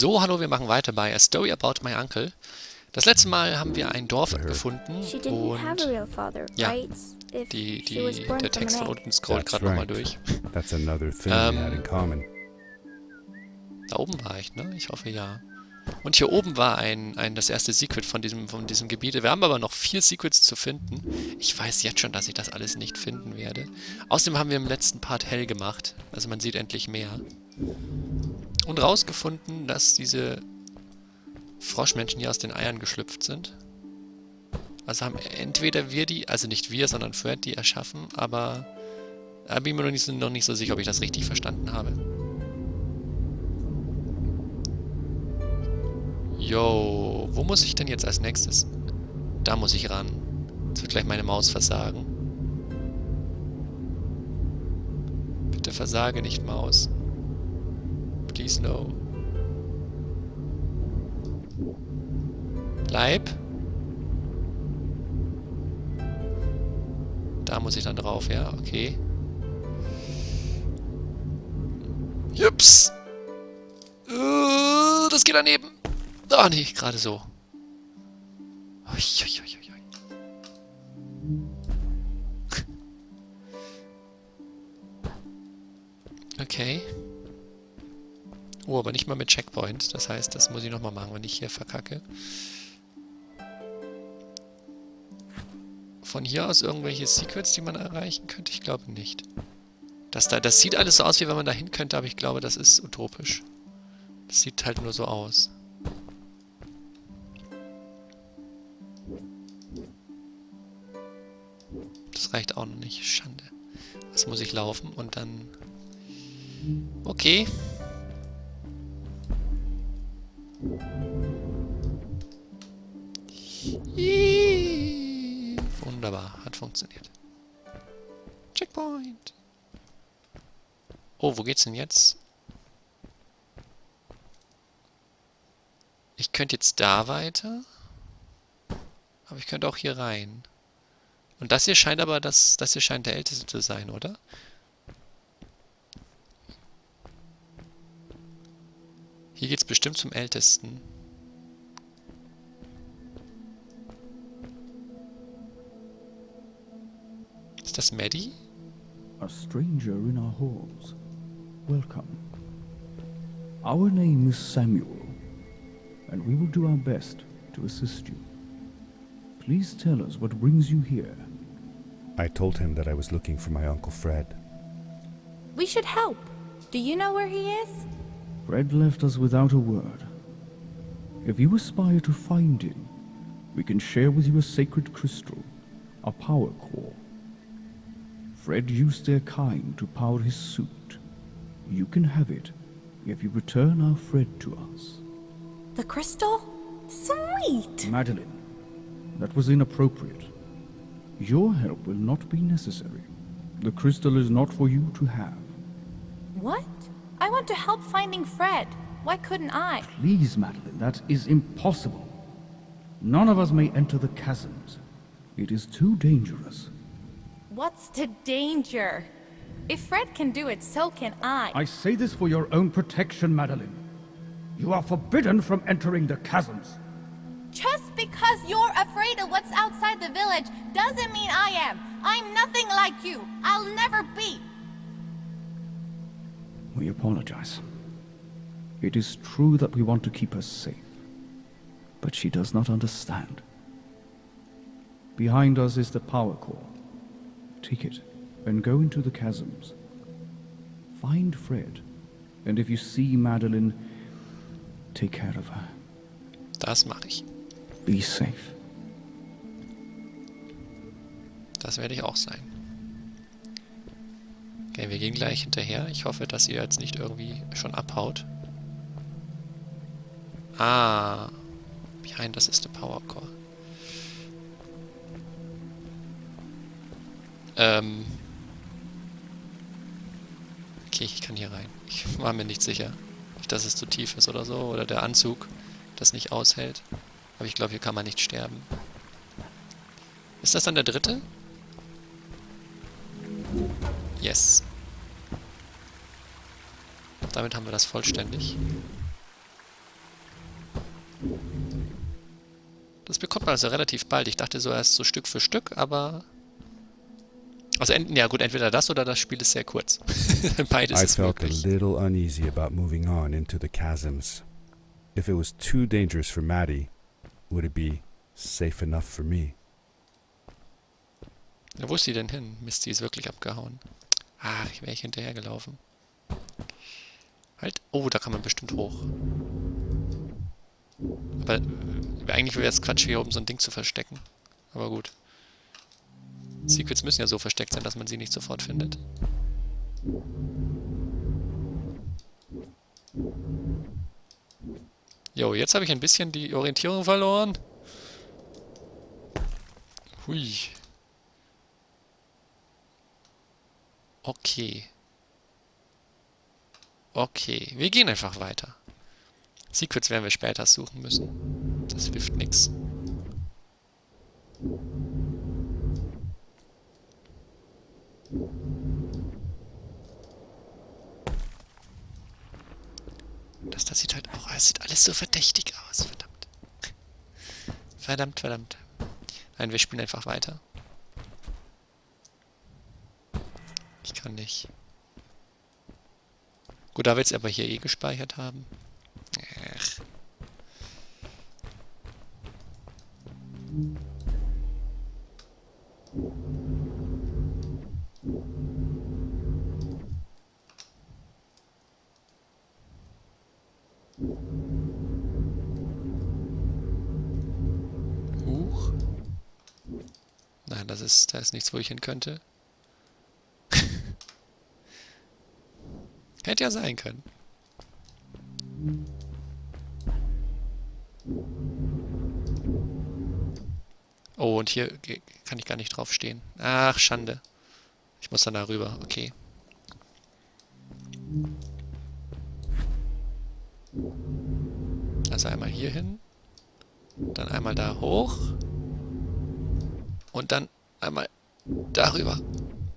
So, hallo, wir machen weiter bei A Story About My Uncle. Das letzte Mal haben wir ein Dorf gefunden und ja, der Text von unten scrollt gerade nochmal durch. That's another thing we had in common. Da oben war ich, ne? Ich hoffe ja. Und hier oben war das erste Secret von diesem Gebiet. Wir haben aber noch 4 Secrets zu finden. Ich weiß jetzt schon, dass ich das alles nicht finden werde. Außerdem haben wir im letzten Part hell gemacht. Also man sieht endlich mehr. Und rausgefunden, dass diese Froschmenschen hier aus den Eiern geschlüpft sind. Also haben entweder wir die, also nicht wir, sondern Fred die erschaffen, aber da bin ich mir noch nicht so sicher, ob ich das richtig verstanden habe. Jo, wo muss ich denn jetzt als nächstes? Da muss ich ran. Jetzt wird gleich meine Maus versagen. Bitte versage nicht, Maus. Please no. Bleib. Da muss ich dann drauf, ja, okay. Jups. Das geht daneben. Ah, nee, gerade so. Uiuiuiui. Okay. Oh, aber nicht mal mit Checkpoint. Das heißt, das muss ich nochmal machen, wenn ich hier verkacke. Von hier aus irgendwelche Secrets, die man erreichen könnte? Ich glaube nicht. Das sieht alles so aus, wie wenn man da hin könnte, aber ich glaube, das ist utopisch. Das sieht halt nur so aus. Das reicht auch noch nicht. Schande. Was muss ich laufen und dann... Okay. Wunderbar. Hat funktioniert. Checkpoint. Oh, wo geht's denn jetzt? Ich könnte jetzt da weiter. Aber ich könnte auch hier rein. Und das hier scheint aber, das hier scheint der älteste zu sein, oder? Hier geht's bestimmt zum ältesten. Ist das Maddie? A stranger in our halls. Welcome. Our name is Samuel, and we will do our best to assist you. Please tell us what brings you here. I told him that I was looking for my Uncle Fred. We should help. Do you know where he is? Fred left us without a word. If you aspire to find him, we can share with you a sacred crystal, a power core. Fred used their kind to power his suit. You can have it if you return our Fred to us. The crystal? Sweet! Madeline, that was inappropriate. Your help will not be necessary. The crystal is not for you to have. What? I want to help finding Fred. Why couldn't I? Please, Madeline, that is impossible. None of us may enter the chasms. It is too dangerous. What's the danger? If Fred can do it, so can I. I say this for your own protection, Madeline. You are forbidden from entering the chasms. Just because you're afraid of what's outside the village doesn't mean I am. I'm nothing like you. I'll never be. We apologize. It is true that we want to keep her safe. But she does not understand. Behind us is the power core. Take it and go into the chasms. Find Fred. And if you see Madeline, take care of her. Das mache ich. Be safe. Das werde ich auch sein. Okay, wir gehen gleich hinterher. Ich hoffe, dass ihr jetzt nicht irgendwie schon abhaut. Ah. Behind us is the power core. Okay, ich kann hier rein. Ich war mir nicht sicher. Nicht, dass es zu tief ist oder so. Oder der Anzug das nicht aushält. Aber ich glaube, hier kann man nicht sterben. Ist das dann der dritte? Yes. Damit haben wir das vollständig. Das bekommt man also relativ bald. Ich dachte so erst so Stück für Stück, aber... Also, ja gut, entweder das oder das Spiel ist sehr kurz. Beides I ist felt a möglich. little uneasy about moving on into the chasms. If it was too dangerous for Maddie, would it be safe enough for me? Ja, wo ist sie denn hin? Mist, sie ist wirklich abgehauen. Ach, wäre ich hinterhergelaufen. Halt. Oh, da kann man bestimmt hoch. Aber eigentlich wäre es Quatsch, hier oben so ein Ding zu verstecken. Aber gut. Secrets müssen ja so versteckt sein, dass man sie nicht sofort findet. Jo, jetzt habe ich ein bisschen die Orientierung verloren. Hui. Okay. Okay, wir gehen einfach weiter. Secrets werden wir später suchen müssen. Das hilft nichts. Das sieht halt auch... Es sieht alles so verdächtig aus. Verdammt. Verdammt, verdammt. Nein, wir spielen einfach weiter. Ich kann nicht. Gut, da wir jetzt aber hier eh gespeichert haben. Ach. Huch. Nein, da ist nichts, wo ich hin könnte. Hätte ja sein können. Oh, und hier kann ich gar nicht drauf stehen. Ach, Schande. Ich muss dann da rüber. Okay. Also einmal hier hin. Dann einmal da hoch. Und dann einmal darüber.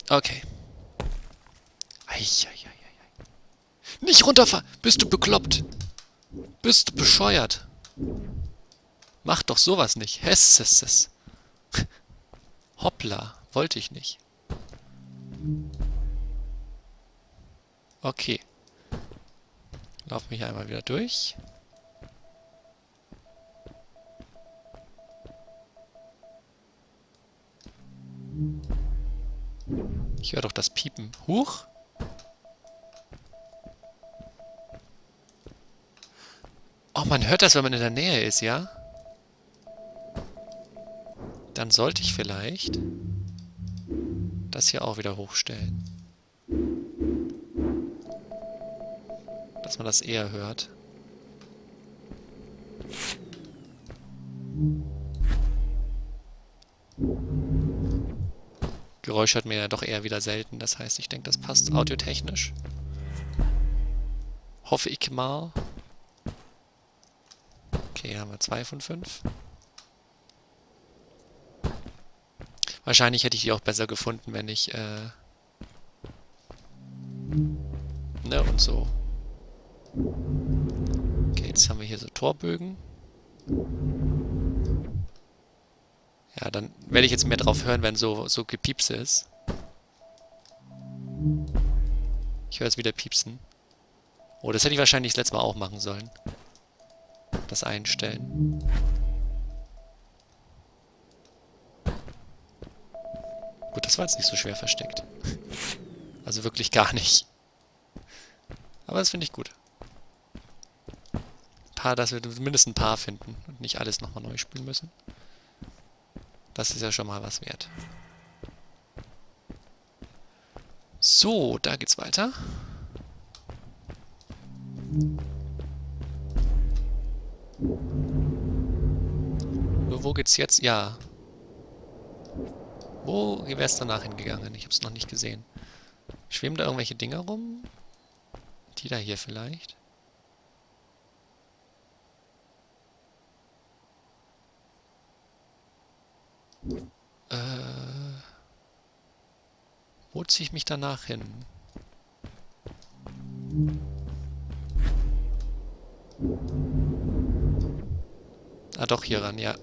Okay. Eieieiei. Nicht runterfahren! Bist du bekloppt? Bist du bescheuert? Mach doch sowas nicht. Hesses. Hoppla. Wollte ich nicht. Okay. Lauf mich einmal wieder durch. Ich höre doch das Piepen. Huch! Oh, man hört das, wenn man in der Nähe ist, ja? Dann sollte ich vielleicht das hier auch wieder hochstellen. Dass man das eher hört. Geräusch hört man ja doch eher wieder selten. Das heißt, ich denke, das passt audiotechnisch. Hoffe ich mal. Okay, haben wir 2 von 5. Wahrscheinlich hätte ich die auch besser gefunden, wenn ich, ne, und so. Okay, jetzt haben wir hier so Torbögen. Ja, dann werde ich jetzt mehr drauf hören, wenn so Gepiepse ist. Ich höre jetzt wieder piepsen. Oh, das hätte ich wahrscheinlich das letzte Mal auch machen sollen. Das einstellen. Gut, das war jetzt nicht so schwer versteckt. Also wirklich gar nicht. Aber das finde ich gut. Dass wir zumindest ein paar finden und nicht alles nochmal neu spielen müssen. Das ist ja schon mal was wert. So, da geht's weiter. Wo geht's jetzt? Ja. Wo wäre es danach hingegangen? Ich habe es noch nicht gesehen. Schweben da irgendwelche Dinger rum? Die da hier vielleicht? Wo ziehe ich mich danach hin? Ah, doch, hier ran, ja.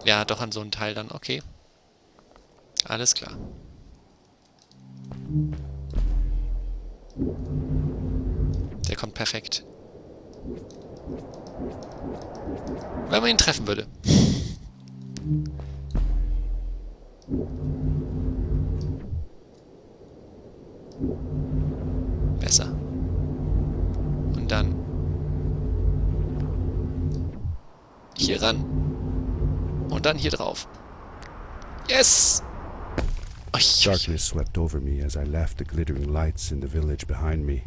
Ja, doch an so ein Teil dann, okay. Alles klar. Der kommt perfekt. Wenn man ihn treffen würde. Besser. Und dann hier ran. Und dann hier drauf. Yes! Darkness swept over me as I left the glittering lights in the village behind me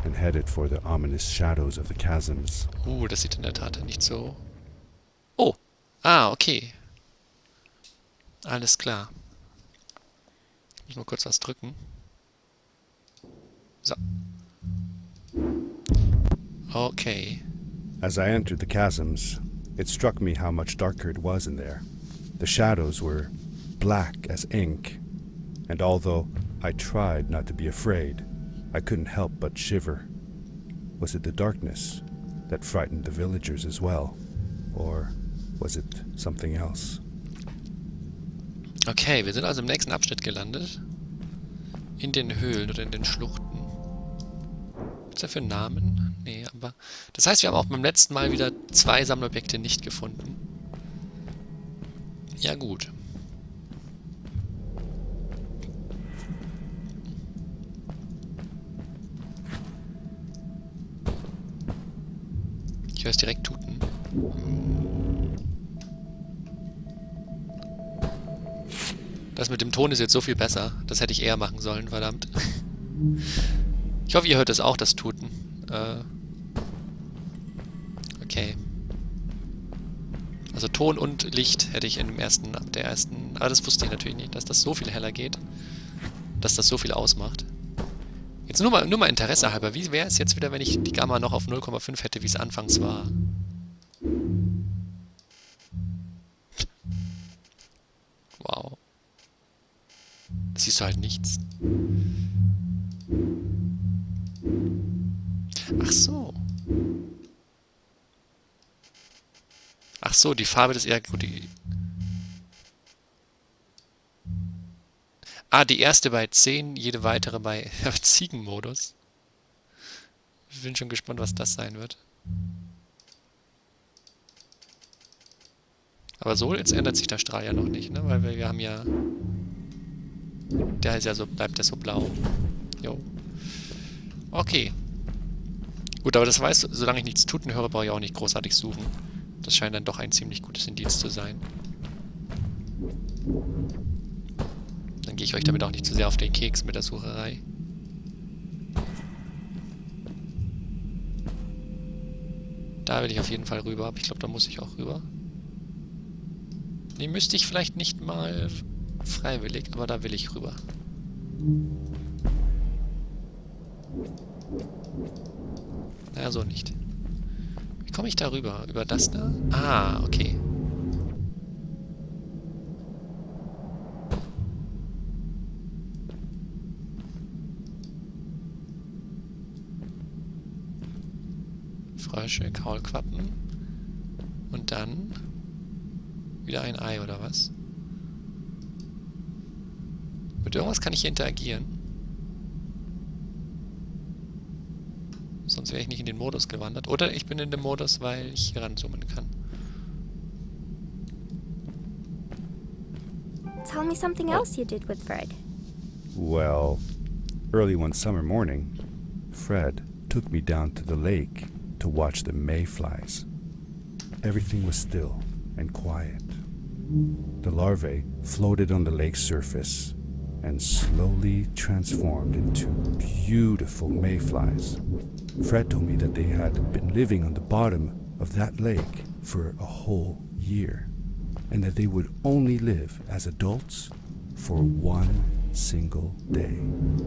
and headed for the ominous shadows of the chasms. Das sieht in der Tat nicht so... Oh! Ah, okay. Alles klar. Ich muss nur kurz was drücken. So. Okay. As I entered the chasms, it struck me how much darker it was in there. The shadows were black as ink, and although I tried not to be afraid, I couldn't help but shiver. Was it the darkness that frightened the villagers as well? Or was it something else? Okay, wir sind also im nächsten Abschnitt gelandet. In den Höhlen oder in den Schluchten. Gibt's dafür Namen? Nee, aber... Das heißt, wir haben auch beim letzten Mal wieder 2 Sammelobjekte nicht gefunden. Ja, gut. Ich höre es direkt tuten. Das mit dem Ton ist jetzt so viel besser. Das hätte ich eher machen sollen, verdammt. Ich hoffe, ihr hört es auch, das Tuten. Okay. Also Ton und Licht hätte ich ab der ersten... Aber das wusste ich natürlich nicht, dass das so viel heller geht. Dass das so viel ausmacht. Jetzt nur mal Interesse halber. Wie wäre es jetzt wieder, wenn ich die Gamma noch auf 0,5 hätte, wie es anfangs war? Wow. Das siehst du halt nichts. Ach so. Ach so, die Farbe des... Ja, gut, die erste bei 10, jede weitere bei Ziegenmodus. Ich bin schon gespannt, was das sein wird. Aber so, jetzt ändert sich der Strahl ja noch nicht, ne? Weil wir haben ja... Der ist ja so, bleibt ja so blau. Jo. Okay. Gut, aber das weiß, solange ich nichts tuten höre, brauche ich auch nicht großartig suchen. Das scheint dann doch ein ziemlich gutes Indiz zu sein. Dann gehe ich euch damit auch nicht zu sehr auf den Keks mit der Sucherei. Da will ich auf jeden Fall rüber, aber ich glaube, da muss ich auch rüber. Nee, müsste ich vielleicht nicht mal freiwillig, aber da will ich rüber. Naja, so nicht. Wie komme ich da rüber? Über das da? Ah, okay. Frösche, Kaulquappen. Und dann wieder ein Ei, oder was? Mit irgendwas kann ich hier interagieren. Sonst wäre ich nicht in den Modus gewandert. Oder ich bin in dem Modus, weil ich hier ranzoomen kann. Tell me something else you did with Fred. Well, early one summer morning, Fred took me down to the lake to watch the mayflies. Everything was still and quiet. The larvae floated on the lake's surface and slowly transformed into beautiful mayflies. Fred told me that they had been living on the bottom of that lake for a whole year, and that they would only live as adults for one single day.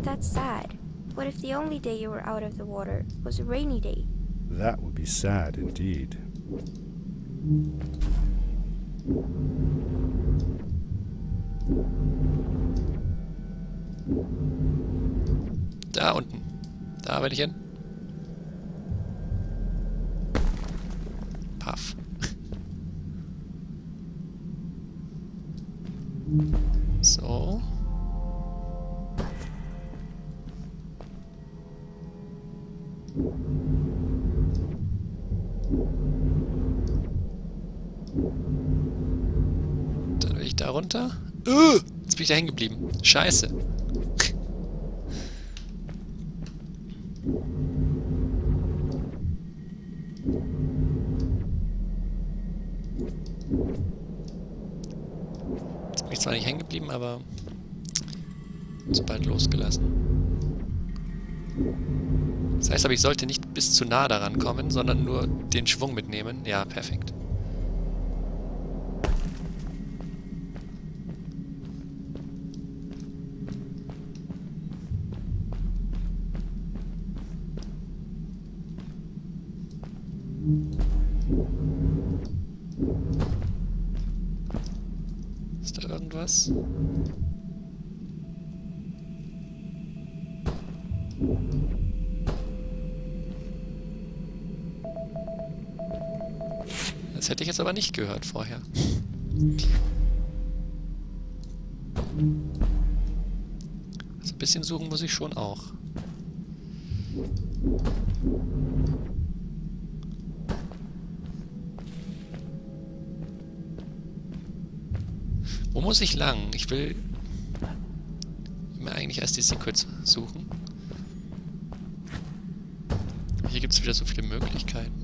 That's sad. What if the only day you were out of the water was a rainy day? That would be sad indeed. Da unten. Da will ich hin. So. Dann will ich da runter. Jetzt bin ich da hängen geblieben. Scheiße. Jetzt bin ich zwar nicht hängen geblieben, aber zu bald losgelassen. Das heißt aber, ich sollte nicht bis zu nah daran kommen, sondern nur den Schwung mitnehmen. Ja, perfekt. Ist da irgendwas? Das hätte ich jetzt aber nicht gehört vorher. Also ein bisschen suchen muss ich schon auch. Wo muss ich lang? Ich will mir eigentlich erst die Secrets suchen. Hier gibt es wieder so viele Möglichkeiten.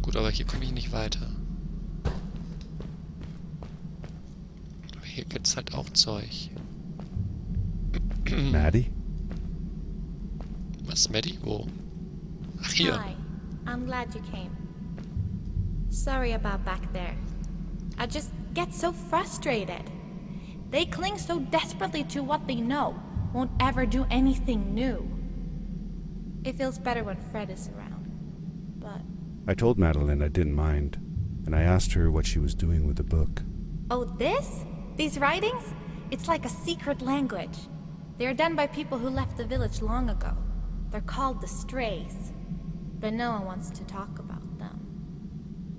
Gut, aber hier komme ich nicht weiter. Aber hier gibt es halt auch Zeug. Maddie? Was ist Maddie? Wo? Ach, hier. Hi, I'm glad you came. Sorry about back there. I just get so frustrated. They cling so desperately to what they know, won't ever do anything new. It feels better when Fred is around, but... I told Madeline I didn't mind, and I asked her what she was doing with the book. Oh, this? These writings? It's like a secret language. They are done by people who left the village long ago. They're called the Strays, but no one wants to talk about them.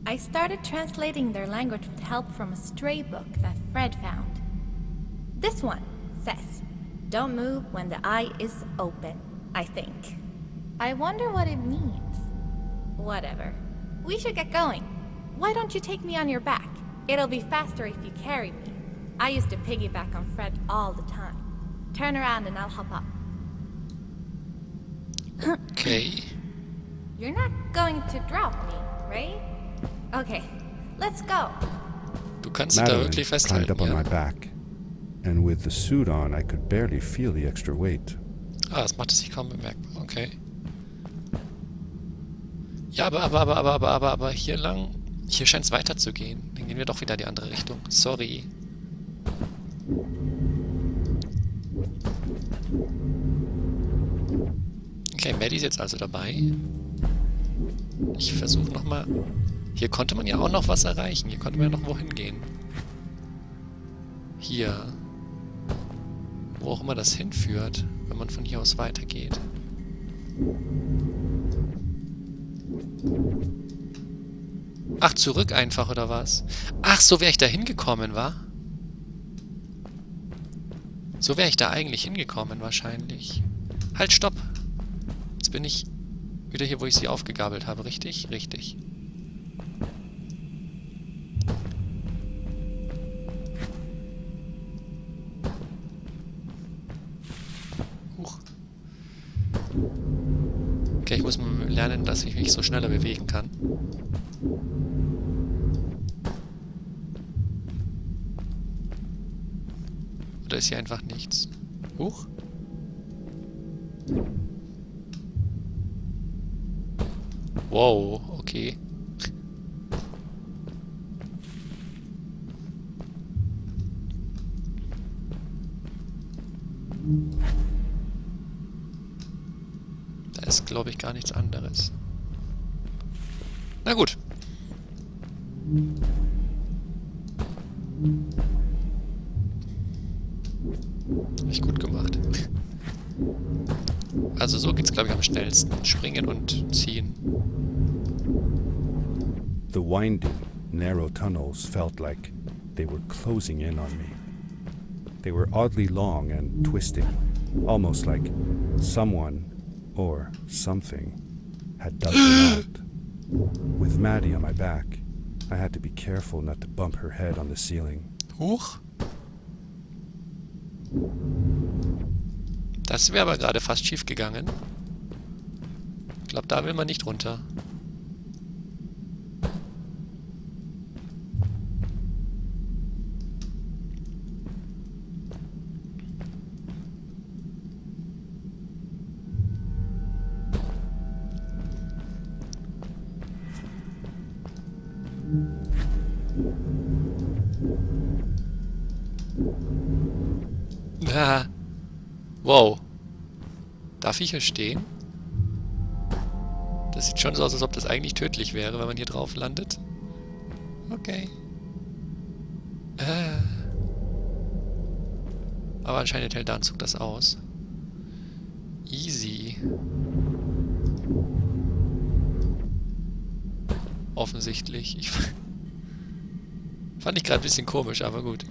I started translating their language with help from a stray book that Fred found. This one says, "Don't move when the eye is open," I think. I wonder what it means. Whatever. We should get going. Why don't you take me on your back? It'll be faster if you carry me. I used to piggyback on Fred all the time. Turn around and I'll hop up. Okay. You're not going to drop me, right? Okay, let's go. Du kannst sie da Madeline wirklich climbed festhalten, up on my ja? back, and with the suit on, I could barely feel the extra weight. Ah, das macht es sich kaum bemerkbar. Okay. Ja, aber hier lang... Hier scheint es weiterzugehen. Dann gehen wir doch wieder in die andere Richtung. Sorry. Okay, Maddie ist jetzt also dabei. Ich versuche nochmal... Hier konnte man ja auch noch was erreichen. Hier konnte man ja noch wohin gehen. Hier. Wo auch immer das hinführt, wenn man von hier aus weitergeht. Ach, zurück einfach, oder was? Ach, so wäre ich da hingekommen, wa? So wäre ich da eigentlich hingekommen, wahrscheinlich. Halt, stopp! Jetzt bin ich wieder hier, wo ich sie aufgegabelt habe, richtig? Richtig. Huch. Okay, ich muss mal lernen, dass ich mich so schneller bewegen kann. Oder ist hier einfach nichts? Huch. Wow, okay. Da ist, glaube ich, gar nichts anderes. Na gut. Nicht gut gemacht. Also so geht's, glaube ich, am schnellsten. Springen und ziehen. The winding, narrow tunnels felt like they were closing in on me. They were oddly long and twisting, almost like someone or something had dug them out. With Maddie on my back, I had to be careful not to bump her head on the ceiling. Huch. Das wäre aber gerade fast schief gegangen. Ich glaube, da will man nicht runter. Ah. Wow. Darf ich hier stehen? Das sieht schon so aus, als ob das eigentlich tödlich wäre, wenn man hier drauf landet. Okay. Aber anscheinend hält der Anzug das aus. Easy. Offensichtlich. Fand ich gerade ein bisschen komisch, aber gut.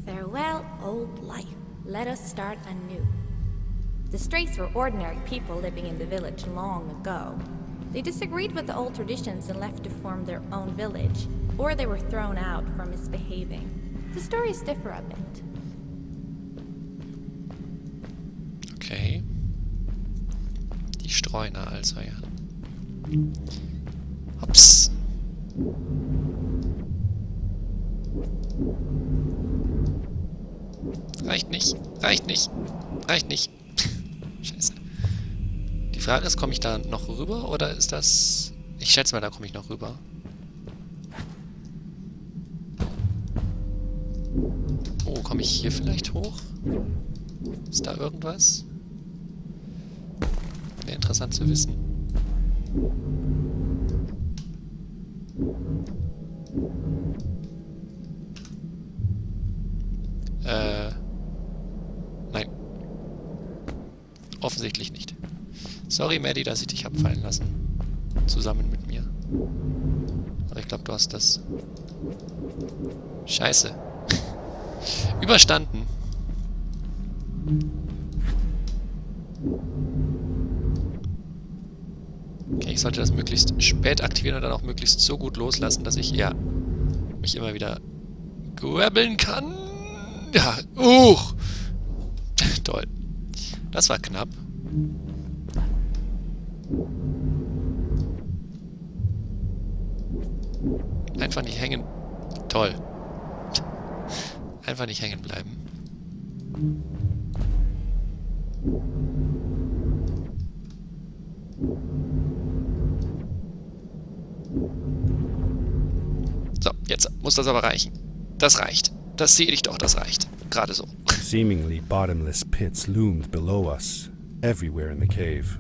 Farewell, old life. Let us start anew. The Strays were ordinary people living in the village long ago. They disagreed with the old traditions and left to form their own village, or they were thrown out for misbehaving. The stories differ a bit. Okay. Die Streuner also, ja. Hops. Reicht nicht. Reicht nicht. Reicht nicht. Scheiße. Die Frage ist, komme ich da noch rüber oder ist das... Ich schätze mal, da komme ich noch rüber. Oh, komme ich hier vielleicht hoch? Ist da irgendwas? Wäre interessant zu wissen. Nein. Offensichtlich nicht. Sorry, Maddie, dass ich dich hab fallen lassen. Zusammen mit mir. Aber ich glaube, du hast das... Scheiße. Überstanden. Okay, ich sollte das möglichst spät aktivieren und dann auch möglichst so gut loslassen, dass ich, ja, mich immer wieder grabbeln kann. Ja, toll. Das war knapp. Einfach nicht hängen. Toll. Einfach nicht hängen bleiben. So, jetzt muss das aber reichen. Das reicht. Das sehe ich doch, das reicht. Gerade so. Seemingly bottomless pits loomed below us, everywhere in the cave.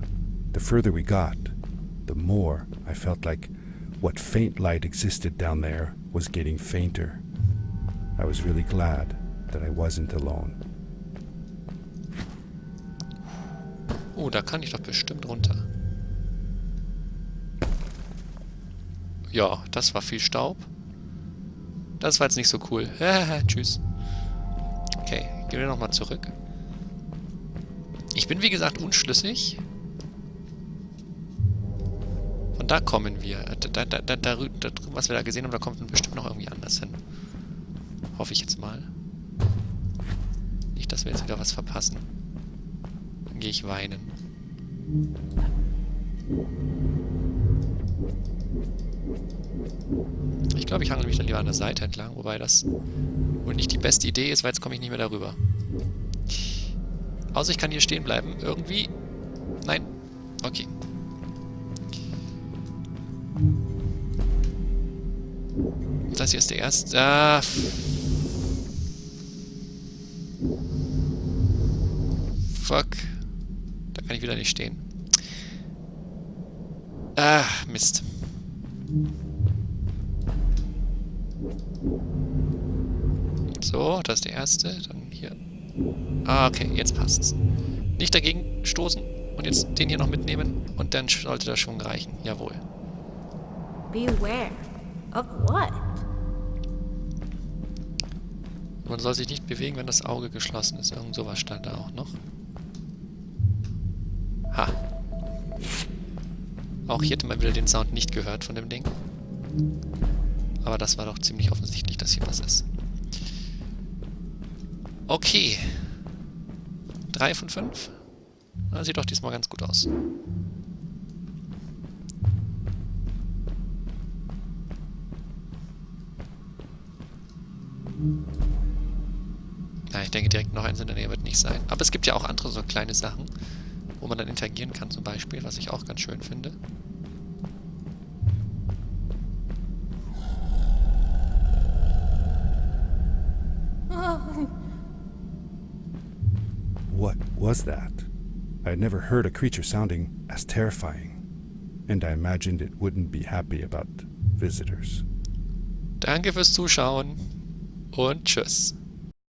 The further we got, the more I felt like what faint light existed down there was getting fainter. I was really glad that I wasn't alone. Oh, da kann ich doch bestimmt runter. Ja, das war viel Staub. Das war jetzt nicht so cool. Tschüss. Okay, gehen wir nochmal zurück. Ich bin wie gesagt unschlüssig. Von da kommen wir. Was wir da gesehen haben, da kommt man bestimmt noch irgendwie anders hin. Hoffe ich jetzt mal. Nicht, dass wir jetzt wieder was verpassen. Dann gehe ich weinen. Ich glaube, ich hangel mich dann lieber an der Seite entlang, wobei das wohl nicht die beste Idee ist, weil jetzt komme ich nicht mehr darüber. Außer ich kann hier stehen bleiben. Irgendwie. Nein. Okay. Das hier ist der erste. Fuck. Da kann ich wieder nicht stehen. Mist. So, das ist der erste. Dann hier. Okay, jetzt passt's. Nicht dagegen stoßen. Und jetzt den hier noch mitnehmen und dann sollte das schon reichen. Jawohl. Beware. Of what? Man soll sich nicht bewegen, wenn das Auge geschlossen ist. Irgend sowas stand da auch noch. Ha. Auch hier hätte man wieder den Sound nicht gehört von dem Ding. Aber das war doch ziemlich offensichtlich, dass hier was ist. Okay. 3 von 5. Sieht doch diesmal ganz gut aus. Ja, ich denke, direkt noch eins in der Nähe wird nicht sein. Aber es gibt ja auch andere so kleine Sachen, wo man dann interagieren kann zum Beispiel, was ich auch ganz schön finde. What was that? I had never heard a creature sounding as terrifying, and I imagined it wouldn't be happy about visitors. Danke fürs Zuschauen und tschüss.